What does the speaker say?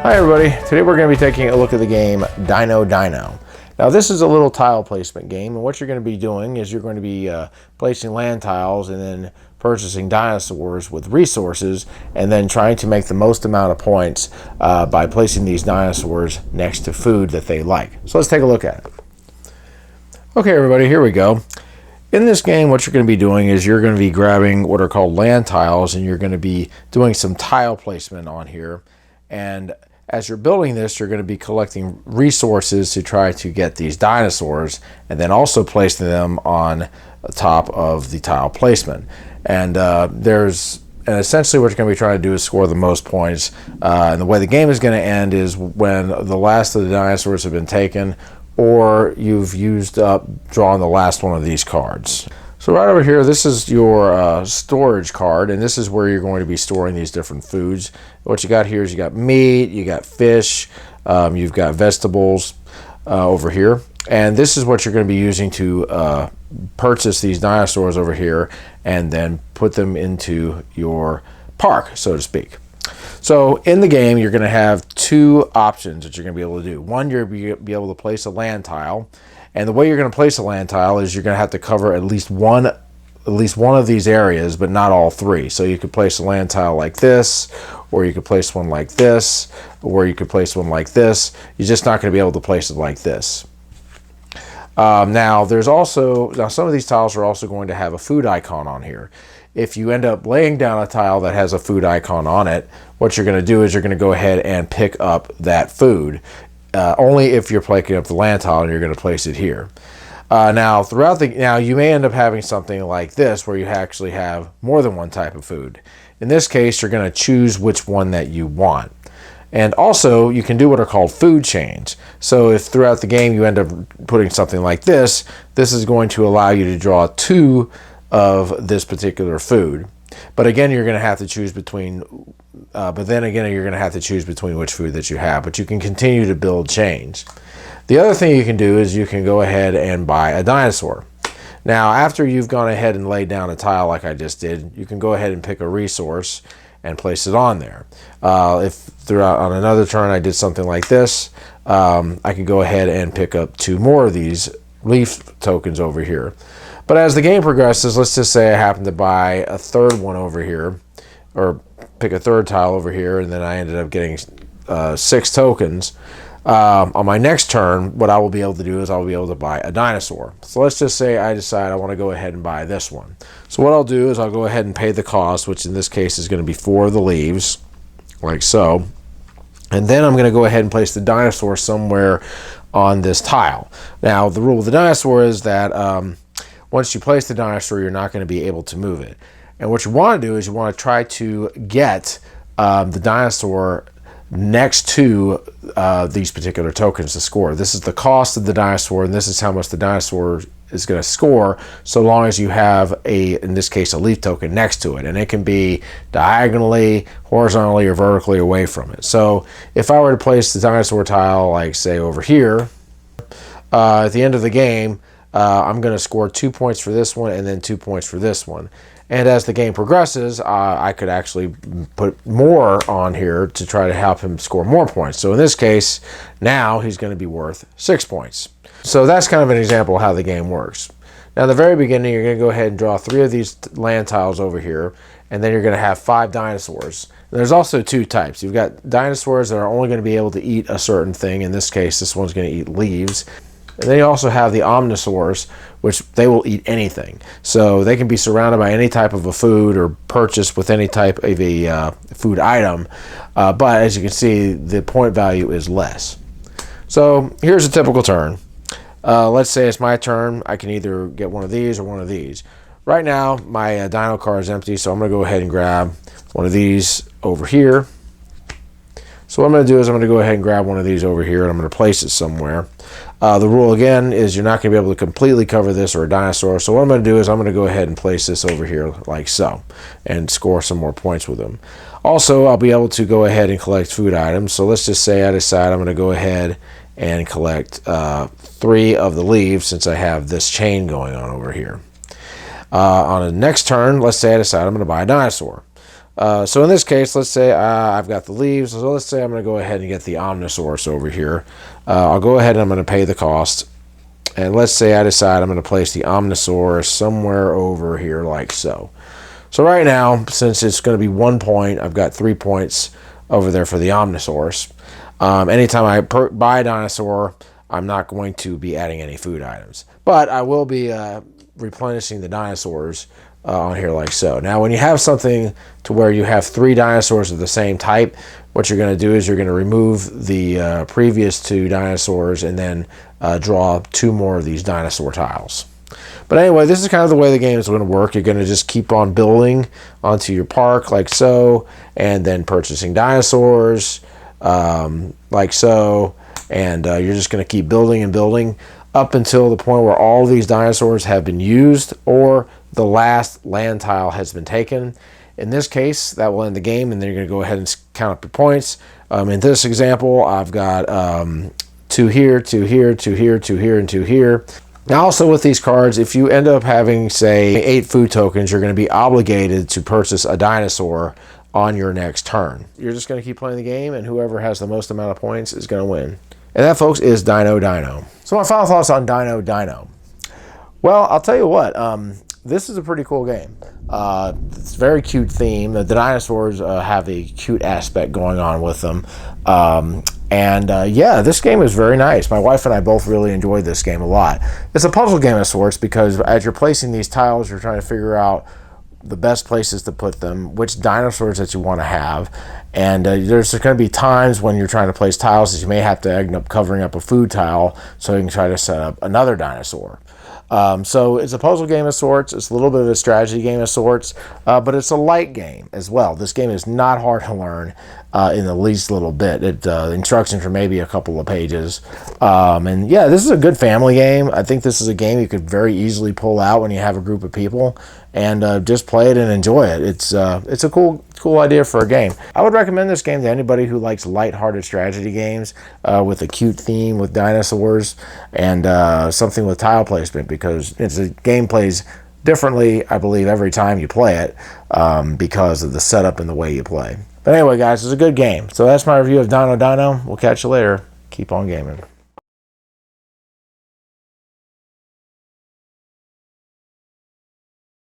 Hi everybody, today we're going to be taking a look at the game Dino Dino. Now this is a little tile placement game, and what you're going to be doing is you're going to be placing land tiles and then purchasing dinosaurs with resources and then trying to make the most amount of points by placing these dinosaurs next to food that they like. So let's take a look at it. Okay everybody, here we go. In this game, what you're going to be doing is you're going to be grabbing what are called land tiles, and you're going to be doing some tile placement on here. And as you're building this, you're going to be collecting resources to try to get these dinosaurs and then also placing them on top of the tile placement. And essentially what you're going to be trying to do is score the most points. And the way the game is going to end is when the last of the dinosaurs have been taken, or you've used up drawing the last one of these cards. So right over here, this is your storage card, and this is where you're going to be storing these different foods. What you got here is you got meat, you got fish, you've got vegetables over here. And this is what you're going to be using to purchase these dinosaurs over here and then put them into your park, so to speak. So in the game, you're going to have two options that you're going to be able to do. One, you're going to be able to place a land tile. And the way you're going to place a land tile is you're going to have to cover at least one of these areas, but not all three. So you could place a land tile like this, or you could place one like this, or you could place one like this. You're just not going to be able to place it like this. Now some of these tiles are also going to have a food icon on here. If you end up laying down a tile that has a food icon on it, what you're going to do is you're going to go ahead and pick up that food. Only if you're picking up the land tile and you're going to place it here. Now you may end up having something like this where you actually have more than one type of food. In this case, you're going to choose which one that you want. And also, you can do what are called food chains. So if throughout the game you end up putting something like this, this is going to allow you to draw two of this particular food. But again, you're going to have to choose between you're going to have to choose between which food that you have, but you can continue to build chains. The other thing you can do is you can go ahead and buy a dinosaur. Now, after you've gone ahead and laid down a tile like I just did, you can go ahead and pick a resource and place it on there. If on another turn I did something like this, I could go ahead and pick up two more of these leaf tokens over here. But as the game progresses, let's just say I happen to buy a third one over here, or pick a third tile over here, and then I ended up getting 6 tokens. On my next turn, what I will be able to do is I'll be able to buy a dinosaur. So let's just say I decide I want to go ahead and buy this one. So what I'll do is I'll go ahead and pay the cost, which in this case is going to be 4 of the leaves, like so. And then I'm going to go ahead and place the dinosaur somewhere on this tile. Now, the rule of the dinosaur is that once you place the dinosaur, you're not going to be able to move it. And what you want to do is you want to try to get the dinosaur next to these particular tokens to score. This is the cost of the dinosaur, and this is how much the dinosaur is going to score, so long as you have in this case, a leaf token next to it. And it can be diagonally, horizontally, or vertically away from it. So if I were to place the dinosaur tile, like say over here, at the end of the game, I'm going to score 2 points for this one and then 2 points for this one. And as the game progresses, I could actually put more on here to try to help him score more points. So in this case, now he's going to be worth 6 points. So that's kind of an example of how the game works. Now, in the very beginning, you're going to go ahead and draw 3 of these land tiles over here, and then you're going to have 5 dinosaurs. And there's also 2 types. You've got dinosaurs that are only going to be able to eat a certain thing. In this case, this one's going to eat leaves. And then you also have the omnisaurs, which they will eat anything. So they can be surrounded by any type of a food or purchased with any type of a food item. But as you can see, the point value is less. So here's a typical turn. Let's say it's my turn. I can either get one of these or one of these. Right now, my dino card is empty, so I'm going to go ahead and grab one of these over here. So what I'm going to do is I'm going to go ahead and grab one of these over here, and I'm going to place it somewhere. The rule again is you're not going to be able to completely cover this or a dinosaur. So what I'm going to do is I'm going to go ahead and place this over here like so and score some more points with them. Also, I'll be able to go ahead and collect food items. So let's just say I decide I'm going to go ahead and collect 3 of the leaves since I have this chain going on over here. On the next turn, let's say I decide I'm going to buy a dinosaur. So in this case, let's say I've got the leaves. So let's say I'm going to go ahead and get the Omnisaurus over here. I'll go ahead and I'm going to pay the cost. And let's say I decide I'm going to place the Omnisaurus somewhere over here like so. So right now, since it's going to be 1 point, I've got 3 points over there for the Omnisaurus. Anytime I buy a dinosaur, I'm not going to be adding any food items. But I will be replenishing the dinosaurs on here like so. Now, when you have something to where you have 3 dinosaurs of the same type, what you're going to do is you're going to remove the previous 2 dinosaurs and then draw 2 more of these dinosaur tiles. But anyway, this is kind of the way the game is going to work. You're going to just keep on building onto your park like so, and then purchasing dinosaurs like so, and you're just going to keep building and building up until the point where all these dinosaurs have been used or the last land tile has been taken. In this case, that will end the game, and then you're going to go ahead and count up your points. In this example, I've got 2 here, 2 here, 2 here, 2 here, and 2 here. Now, also with these cards, if you end up having, say, 8 food tokens, you're going to be obligated to purchase a dinosaur on your next turn. You're just going to keep playing the game, and whoever has the most amount of points is going to win. And that, folks, is Dino Dino. So my final thoughts on Dino Dino. Well, I'll tell you what. This is a pretty cool game. It's a very cute theme. The dinosaurs have a cute aspect going on with them. Yeah, this game is very nice. My wife and I both really enjoyed this game a lot. It's a puzzle game of sorts because as you're placing these tiles, you're trying to figure out the best places to put them, which dinosaurs that you want to have. And there's going to be times when you're trying to place tiles that you may have to end up covering up a food tile so you can try to set up another dinosaur. So it's a puzzle game of sorts. It's a little bit of a strategy game of sorts, but it's a light game as well. This game is not hard to learn in the least little bit. The instructions are maybe a couple of pages. And yeah, this is a good family game. I think this is a game you could very easily pull out when you have a group of people and just play it and enjoy it. It's a cool idea for a game. I would recommend this game to anybody who likes light-hearted strategy games with a cute theme with dinosaurs and something with tile placement, because it's a game plays differently, I believe, every time you play it because of the setup and the way you play. But anyway, guys, it's a good game. So that's my review of Dino Dino. We'll catch you later. Keep on gaming.